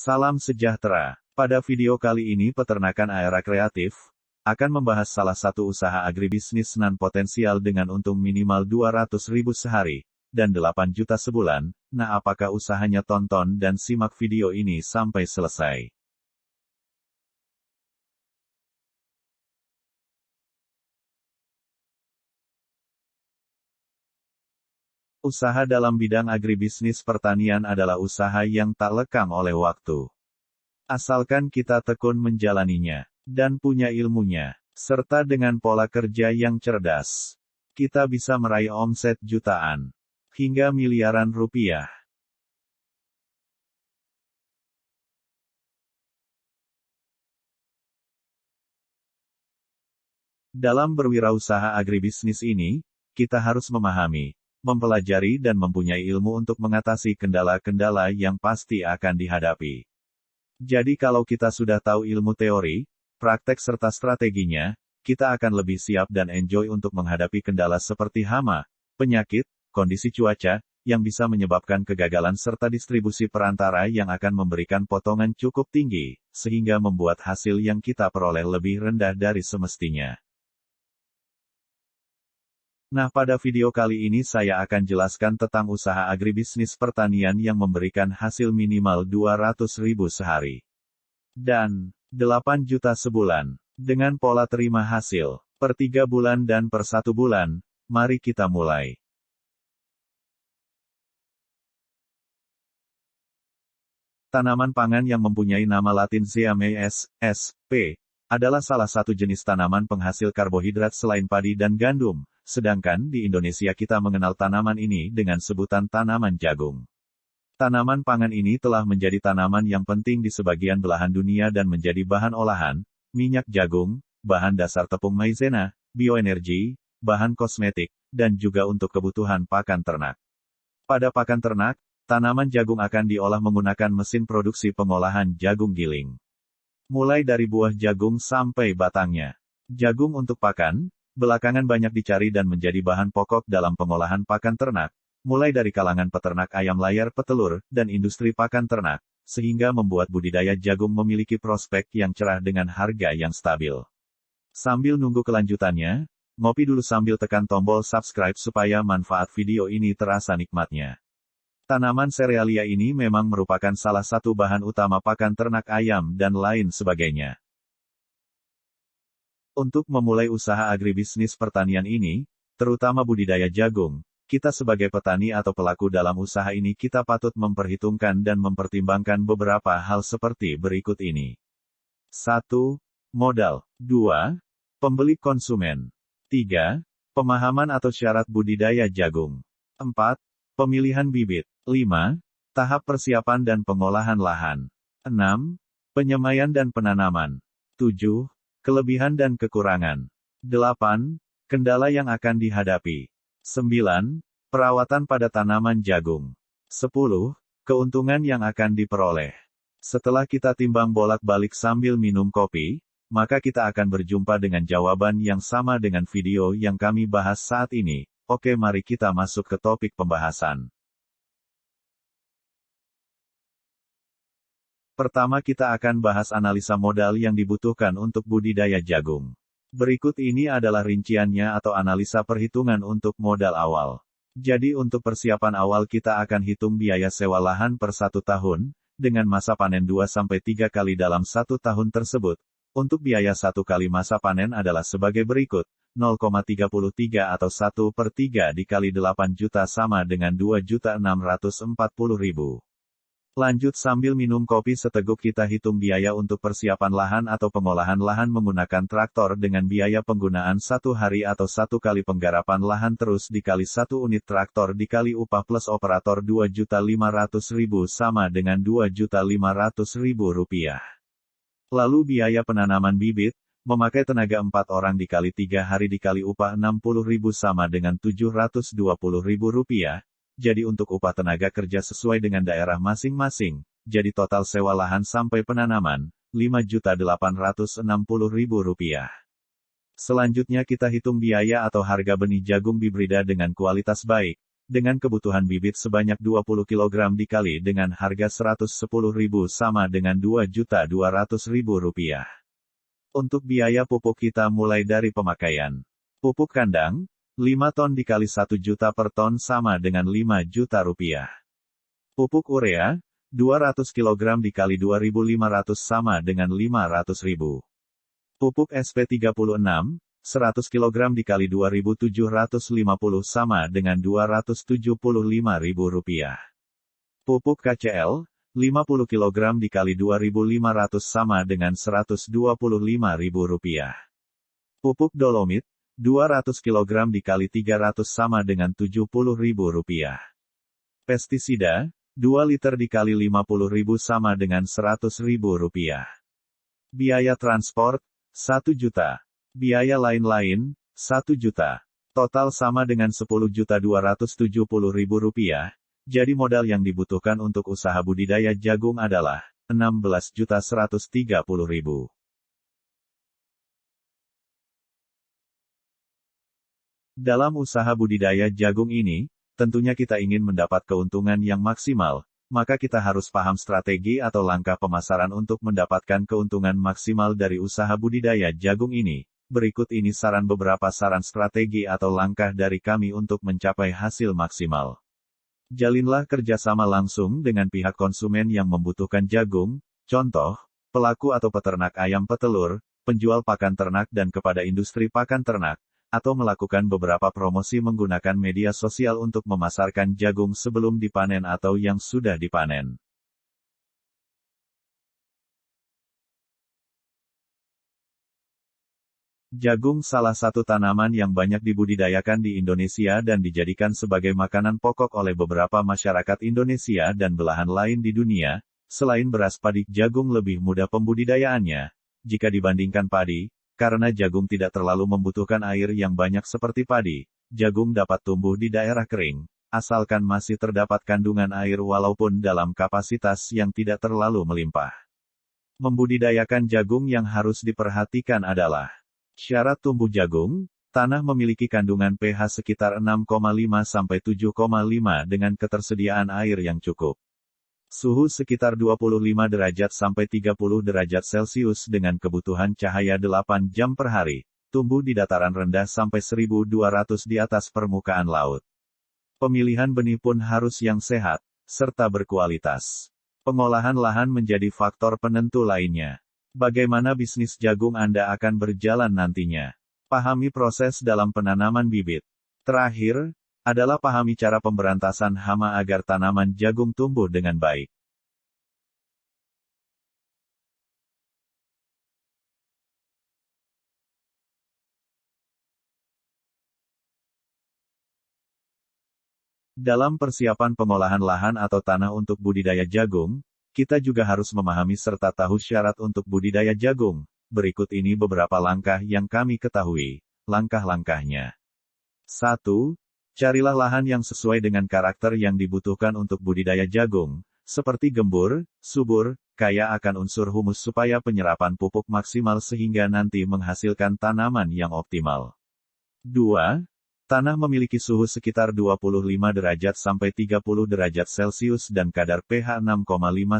Salam sejahtera. Pada video kali ini Peternakan Aera Kreatif akan membahas salah satu usaha agribisnis non potensial dengan untung minimal 200.000 sehari dan 8 juta sebulan. Nah, apakah usahanya? Tonton dan simak video ini sampai selesai. Usaha dalam bidang agribisnis pertanian adalah usaha yang tak lekang oleh waktu. Asalkan kita tekun menjalaninya, dan punya ilmunya, serta dengan pola kerja yang cerdas, kita bisa meraih omset jutaan, hingga miliaran rupiah. Dalam berwirausaha agribisnis ini, kita harus memahami, mempelajari dan mempunyai ilmu untuk mengatasi kendala-kendala yang pasti akan dihadapi. Jadi kalau kita sudah tahu ilmu teori, praktek serta strateginya, kita akan lebih siap dan enjoy untuk menghadapi kendala seperti hama, penyakit, kondisi cuaca, yang bisa menyebabkan kegagalan serta distribusi perantara yang akan memberikan potongan cukup tinggi, sehingga membuat hasil yang kita peroleh lebih rendah dari semestinya. Nah, pada video kali ini saya akan jelaskan tentang usaha agribisnis pertanian yang memberikan hasil minimal 200.000 sehari dan 8 juta sebulan, dengan pola terima hasil per 3 bulan dan per 1 bulan. Mari kita mulai. Tanaman pangan yang mempunyai nama latin Zea sp. adalah salah satu jenis tanaman penghasil karbohidrat selain padi dan gandum. Sedangkan di Indonesia kita mengenal tanaman ini dengan sebutan tanaman jagung. Tanaman pangan ini telah menjadi tanaman yang penting di sebagian belahan dunia dan menjadi bahan olahan, minyak jagung, bahan dasar tepung maizena, bioenergi, bahan kosmetik, dan juga untuk kebutuhan pakan ternak. Pada pakan ternak, tanaman jagung akan diolah menggunakan mesin produksi pengolahan jagung giling. Mulai dari buah jagung sampai batangnya. Jagung untuk pakan, belakangan banyak dicari dan menjadi bahan pokok dalam pengolahan pakan ternak, mulai dari kalangan peternak ayam layar petelur, dan industri pakan ternak, sehingga membuat budidaya jagung memiliki prospek yang cerah dengan harga yang stabil. Sambil nunggu kelanjutannya, ngopi dulu sambil tekan tombol subscribe supaya manfaat video ini terasa nikmatnya. Tanaman serealia ini memang merupakan salah satu bahan utama pakan ternak ayam dan lain sebagainya. Untuk memulai usaha agribisnis pertanian ini, terutama budidaya jagung, kita sebagai petani atau pelaku dalam usaha ini kita patut memperhitungkan dan mempertimbangkan beberapa hal seperti berikut ini. 1. Modal. 2. Pembeli konsumen. 3. Pemahaman atau syarat budidaya jagung. 4. Pemilihan bibit. 5. Tahap persiapan dan pengolahan lahan. 6. Penyemaian dan penanaman. 7. Kelebihan dan kekurangan. 8. Kendala yang akan dihadapi. 9. Perawatan pada tanaman jagung. 10. Keuntungan yang akan diperoleh. Setelah kita timbang bolak-balik sambil minum kopi, maka kita akan berjumpa dengan jawaban yang sama dengan video yang kami bahas saat ini. Oke, mari kita masuk ke topik pembahasan. Pertama kita akan bahas analisa modal yang dibutuhkan untuk budidaya jagung. Berikut ini adalah rinciannya atau analisa perhitungan untuk modal awal. Jadi untuk persiapan awal kita akan hitung biaya sewa lahan per 1 tahun, dengan masa panen 2-3 kali dalam 1 tahun tersebut. Untuk biaya 1 kali masa panen adalah sebagai berikut, 0,33 atau 1/3 dikali 8 juta sama dengan 2.640.000. Lanjut sambil minum kopi seteguk kita hitung biaya untuk persiapan lahan atau pengolahan lahan menggunakan traktor dengan biaya penggunaan 1 hari atau 1 kali penggarapan lahan terus dikali 1 unit traktor dikali upah plus operator 2.500.000 sama dengan 2.500.000 rupiah. Lalu biaya penanaman bibit, memakai tenaga 4 orang dikali 3 hari dikali upah 60.000 sama dengan 720.000 rupiah. Jadi untuk upah tenaga kerja sesuai dengan daerah masing-masing, jadi total sewa lahan sampai penanaman, 5.860.000 rupiah. Selanjutnya kita hitung biaya atau harga benih jagung hibrida dengan kualitas baik, Dengan kebutuhan bibit sebanyak 20 kg dikali dengan harga Rp110.000 sama dengan Rp2.200.000. Untuk biaya pupuk kita mulai dari pemakaian. Pupuk kandang, 5 ton dikali 1 juta per ton sama dengan Rp5 juta. Pupuk urea, 200 kg dikali 2.500 sama dengan Rp500.000. Pupuk SP36, 100 kg dikali 2.750 sama dengan Rp275.000. Pupuk KCL, 50 kg dikali 2.500 sama dengan Rp125.000. Pupuk dolomit, 200 kg dikali 300 sama dengan Rp70.000. Pestisida, 2 liter dikali 50.000 sama dengan Rp100.000. Biaya transport, 1 juta. Biaya lain-lain, 1 juta. Total sama dengan Rp10.270.000. Jadi modal yang dibutuhkan untuk usaha budidaya jagung adalah Rp16.130.000. Dalam usaha budidaya jagung ini, tentunya kita ingin mendapat keuntungan yang maksimal, maka kita harus paham strategi atau langkah pemasaran untuk mendapatkan keuntungan maksimal dari usaha budidaya jagung ini. Berikut ini beberapa saran strategi atau langkah dari kami untuk mencapai hasil maksimal. Jalinlah kerjasama langsung dengan pihak konsumen yang membutuhkan jagung, contoh, pelaku atau peternak ayam petelur, penjual pakan ternak dan kepada industri pakan ternak, atau melakukan beberapa promosi menggunakan media sosial untuk memasarkan jagung sebelum dipanen atau yang sudah dipanen. Jagung salah satu tanaman yang banyak dibudidayakan di Indonesia dan dijadikan sebagai makanan pokok oleh beberapa masyarakat Indonesia dan belahan lain di dunia. Selain beras padi, jagung lebih mudah pembudidayaannya jika dibandingkan padi, karena jagung tidak terlalu membutuhkan air yang banyak seperti padi. Jagung dapat tumbuh di daerah kering, asalkan masih terdapat kandungan air walaupun dalam kapasitas yang tidak terlalu melimpah. Membudidayakan jagung yang harus diperhatikan adalah syarat tumbuh jagung, tanah memiliki kandungan pH sekitar 6,5–7,5 dengan ketersediaan air yang cukup. Suhu sekitar 25 derajat sampai 30 derajat Celcius dengan kebutuhan cahaya 8 jam per hari. Tumbuh di dataran rendah sampai 1.200 di atas permukaan laut. Pemilihan benih pun harus yang sehat, serta berkualitas. Pengolahan lahan menjadi faktor penentu lainnya. Bagaimana bisnis jagung Anda akan berjalan nantinya? Pahami proses dalam penanaman bibit. Terakhir, adalah pahami cara pemberantasan hama agar tanaman jagung tumbuh dengan baik. Dalam persiapan pengolahan lahan atau tanah untuk budidaya jagung, kita juga harus memahami serta tahu syarat untuk budidaya jagung. Berikut ini beberapa langkah yang kami ketahui. Langkah-langkahnya. 1. Carilah lahan yang sesuai dengan karakter yang dibutuhkan untuk budidaya jagung, seperti gembur, subur, kaya akan unsur humus supaya penyerapan pupuk maksimal sehingga nanti menghasilkan tanaman yang optimal. 2. Tanah memiliki suhu sekitar 25 derajat sampai 30 derajat Celcius dan kadar pH 6,5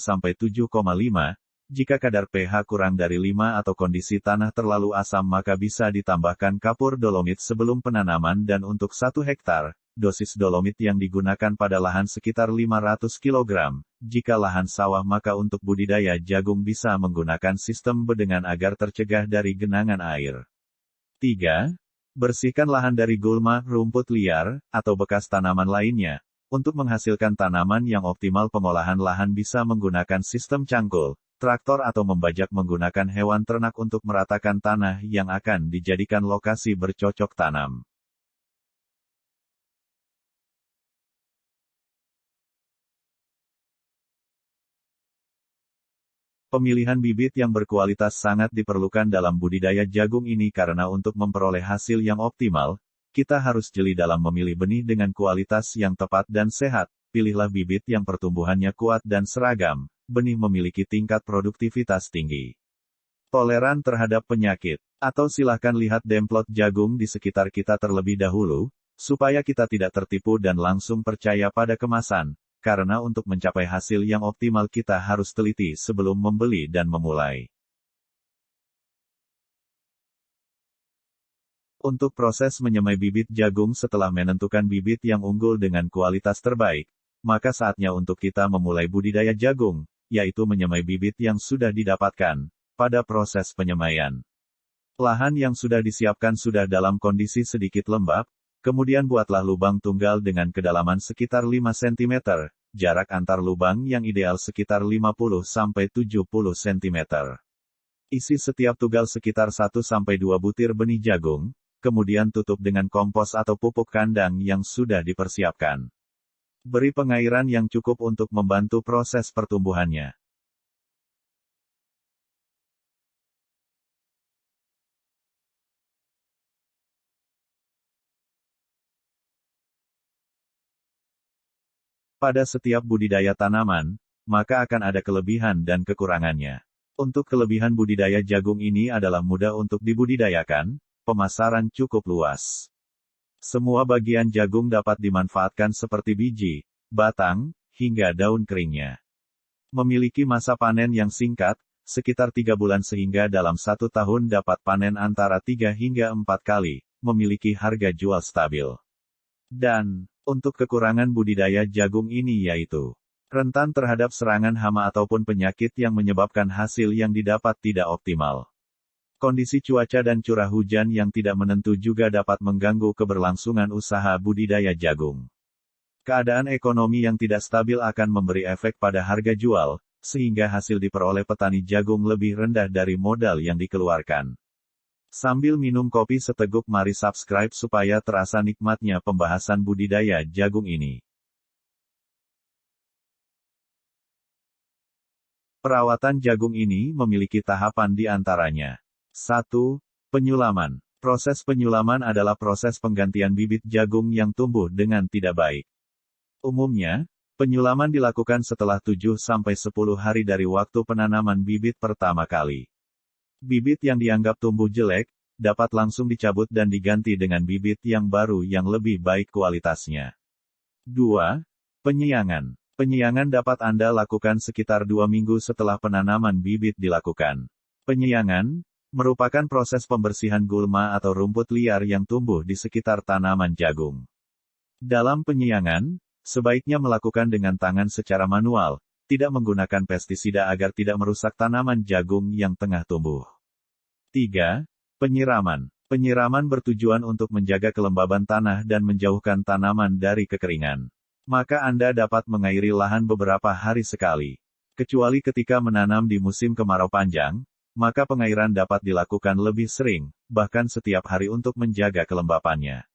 sampai 7,5. Jika kadar pH kurang dari 5 atau kondisi tanah terlalu asam maka bisa ditambahkan kapur dolomit sebelum penanaman dan untuk 1 hektar, dosis dolomit yang digunakan pada lahan sekitar 500 kg. Jika lahan sawah maka untuk budidaya jagung bisa menggunakan sistem bedengan agar tercegah dari genangan air. 3. Bersihkan lahan dari gulma, rumput liar, atau bekas tanaman lainnya. Untuk menghasilkan tanaman yang optimal pengolahan lahan bisa menggunakan sistem cangkul, traktor atau membajak menggunakan hewan ternak untuk meratakan tanah yang akan dijadikan lokasi bercocok tanam. Pemilihan bibit yang berkualitas sangat diperlukan dalam budidaya jagung ini karena untuk memperoleh hasil yang optimal, kita harus jeli dalam memilih benih dengan kualitas yang tepat dan sehat. Pilihlah bibit yang pertumbuhannya kuat dan seragam, benih memiliki tingkat produktivitas tinggi, toleran terhadap penyakit, atau silahkan lihat demplot jagung di sekitar kita terlebih dahulu. Supaya kita tidak tertipu dan langsung percaya pada kemasan, karena untuk mencapai hasil yang optimal kita harus teliti sebelum membeli dan memulai. Untuk proses menyemai bibit jagung setelah menentukan bibit yang unggul dengan kualitas terbaik, maka saatnya untuk kita memulai budidaya jagung, yaitu menyemai bibit yang sudah didapatkan. Pada proses penyemaian, lahan yang sudah disiapkan sudah dalam kondisi sedikit lembab, kemudian buatlah lubang tunggal dengan kedalaman sekitar 5 cm, jarak antar lubang yang ideal sekitar 50-70 cm. Isi setiap tunggal sekitar 1-2 butir benih jagung, kemudian tutup dengan kompos atau pupuk kandang yang sudah dipersiapkan. Beri pengairan yang cukup untuk membantu proses pertumbuhannya. Pada setiap budidaya tanaman, maka akan ada kelebihan dan kekurangannya. Untuk kelebihan budidaya jagung ini adalah mudah untuk dibudidayakan, pemasaran cukup luas. Semua bagian jagung dapat dimanfaatkan seperti biji, batang, hingga daun keringnya. Memiliki masa panen yang singkat, sekitar 3 bulan sehingga dalam 1 tahun dapat panen antara 3 hingga 4 kali, memiliki harga jual stabil. Dan, untuk kekurangan budidaya jagung ini yaitu rentan terhadap serangan hama ataupun penyakit yang menyebabkan hasil yang didapat tidak optimal. Kondisi cuaca dan curah hujan yang tidak menentu juga dapat mengganggu keberlangsungan usaha budidaya jagung. Keadaan ekonomi yang tidak stabil akan memberi efek pada harga jual, sehingga hasil diperoleh petani jagung lebih rendah dari modal yang dikeluarkan. Sambil minum kopi seteguk, mari subscribe supaya terasa nikmatnya pembahasan budidaya jagung ini. Perawatan jagung ini memiliki tahapan di antaranya. 1. Penyulaman. Proses penyulaman adalah proses penggantian bibit jagung yang tumbuh dengan tidak baik. Umumnya, penyulaman dilakukan setelah 7-10 hari dari waktu penanaman bibit pertama kali. Bibit yang dianggap tumbuh jelek, dapat langsung dicabut dan diganti dengan bibit yang baru yang lebih baik kualitasnya. 2. Penyiangan. Penyiangan dapat Anda lakukan sekitar 2 minggu setelah penanaman bibit dilakukan. Penyiangan merupakan proses pembersihan gulma atau rumput liar yang tumbuh di sekitar tanaman jagung. Dalam penyiangan, sebaiknya melakukan dengan tangan secara manual, tidak menggunakan pestisida agar tidak merusak tanaman jagung yang tengah tumbuh. 3. Penyiraman. Penyiraman bertujuan untuk menjaga kelembaban tanah dan menjauhkan tanaman dari kekeringan. Maka Anda dapat mengairi lahan beberapa hari sekali. Kecuali ketika menanam di musim kemarau panjang, maka pengairan dapat dilakukan lebih sering, bahkan setiap hari untuk menjaga kelembapannya.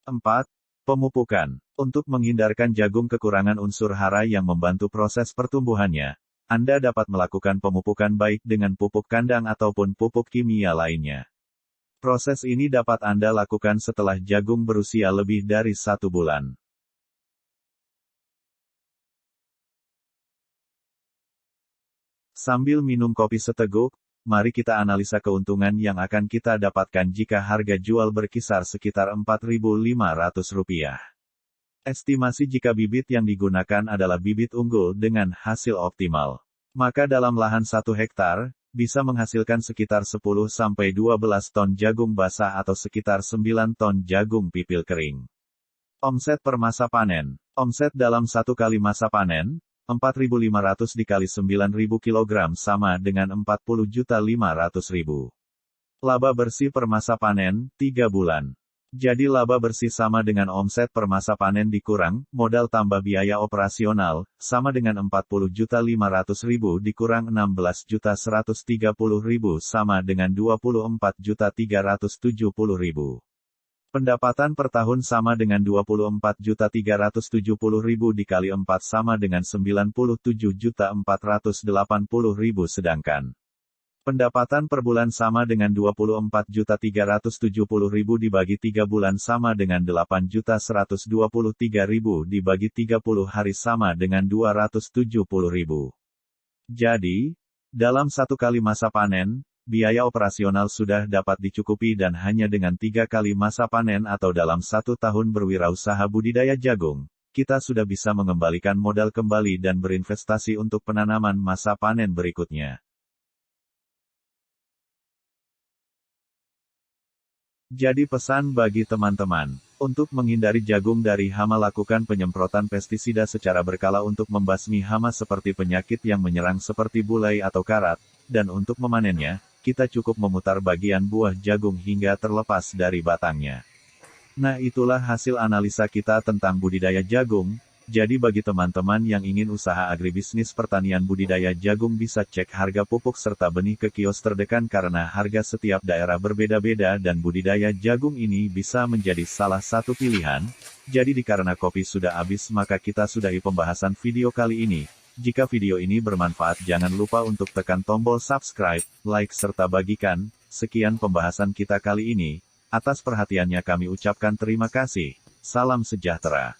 4. Pemupukan. Untuk menghindarkan jagung kekurangan unsur hara yang membantu proses pertumbuhannya, Anda dapat melakukan pemupukan baik dengan pupuk kandang ataupun pupuk kimia lainnya. Proses ini dapat Anda lakukan setelah jagung berusia lebih dari 1 bulan. Sambil minum kopi seteguk, mari kita analisa keuntungan yang akan kita dapatkan jika harga jual berkisar sekitar Rp4.500. Estimasi jika bibit yang digunakan adalah bibit unggul dengan hasil optimal. Maka dalam lahan 1 hektar, bisa menghasilkan sekitar 10-12 ton jagung basah atau sekitar 9 ton jagung pipil kering. Omset per masa panen. Omset dalam 1 kali masa panen, 4.500 dikali 9.000 kg sama dengan 40.500.000. Laba bersih per masa panen, 3 bulan. Jadi laba bersih sama dengan omset per masa panen dikurang, modal tambah biaya operasional, sama dengan 40.500.000 dikurang 16.130.000 sama dengan 24.370.000. Pendapatan per tahun sama dengan 24.370.000 dikali 4 sama dengan 97.480.000 sedangkan pendapatan per bulan sama dengan 24.370.000 dibagi 3 bulan sama dengan 8.123.000 dibagi 30 hari sama dengan 270.000. Jadi, dalam 1 kali masa panen, biaya operasional sudah dapat dicukupi dan hanya dengan 3 kali masa panen atau dalam 1 tahun berwirausaha budidaya jagung, kita sudah bisa mengembalikan modal kembali dan berinvestasi untuk penanaman masa panen berikutnya. Jadi pesan bagi teman-teman, untuk menghindari jagung dari hama lakukan penyemprotan pestisida secara berkala untuk membasmi hama seperti penyakit yang menyerang seperti bulai atau karat, dan untuk memanennya, kita cukup memutar bagian buah jagung hingga terlepas dari batangnya. Nah itulah hasil analisa kita tentang budidaya jagung. Jadi bagi teman-teman yang ingin usaha agribisnis pertanian budidaya jagung bisa cek harga pupuk serta benih ke kios terdekat karena harga setiap daerah berbeda-beda dan budidaya jagung ini bisa menjadi salah satu pilihan. Jadi karena kopi sudah habis maka kita sudahi pembahasan video kali ini. Jika video ini bermanfaat jangan lupa untuk tekan tombol subscribe, like serta bagikan. Sekian pembahasan kita kali ini. Atas perhatiannya kami ucapkan terima kasih. Salam sejahtera.